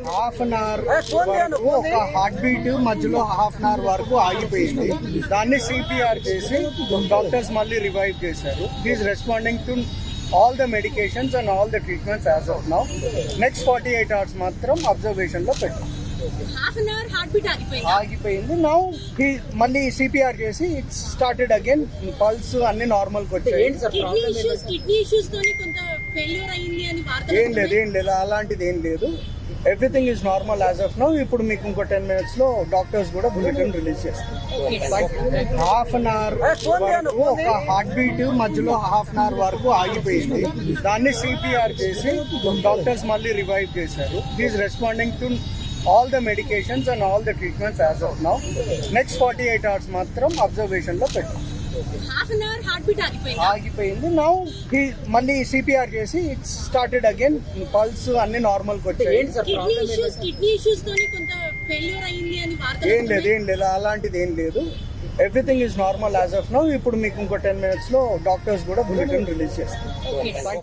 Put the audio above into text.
Half an hour వరకు ఒక heart beat మధ్యలో హాఫ్ అన్ అవర్ వరకు ఆగిపోయింది. దాన్ని సిపిఆర్ చేసి డాక్టర్స్ మళ్ళీ రివైవ్ చేశారు. Is responding to all the medications and all the treatments as of now. Next 48 hours మాత్రం అబ్జర్వేషన్ లో పెట్టాం. Half an our heart beat ఆగిపోయింది. నౌ మళ్ళీ సిపిఆర్ చేసి ఇట్ స్టార్టెడ్ అగైన్. పల్స్ అన్ని నార్మల్ కి వచ్చాయి. కిడ్నీ ఇష్యూస్ తోని కొంత ఫెయిల్యూర్ అయ్యింది అని వార్తలు. ఏం లేదు అలాంటిది ఏం లేదు. Everything is normal as of now. ఇప్పుడు మీకు ఇంకో 10 minutes లో డాక్టర్స్ కూడా బులెటిన్ రిలీజ్ చేస్తారు. హాఫ్ అన్ అవర్ వరకు ఒక హార్ట్ బీట్ మధ్యలో హాఫ్ అన్ అవర్ వరకు ఆగిపోయింది. దాన్ని సిపిఆర్ చేసి డాక్టర్స్ మళ్ళీ రివైవ్ చేశారు. Is responding to all the medications and all the treatments as of now. Next 48 hours మాత్రం అబ్జర్వేషన్ లో పెట్టాం. Half an our heart beat ఆగిపోయింది. నౌ మళ్ళీ సిపిఆర్ చేసి ఇట్ స్టార్టెడ్ అగైన్. పల్స్ అన్ని నార్మల్ కి వచ్చాయి. కిడ్నీ ఇష్యూస్ తోని కొంత ఫెయిల్యూర్ అయ్యింది అని వార్తలు. ఏం లేదు అలాంటిది ఏం లేదు. Everything is normal as of now. ఇప్పుడు మీకు ఇంకో 10 minutes లో డాక్టర్స్ కూడా బులెటిన్ రిలీజ్ చేస్తారు.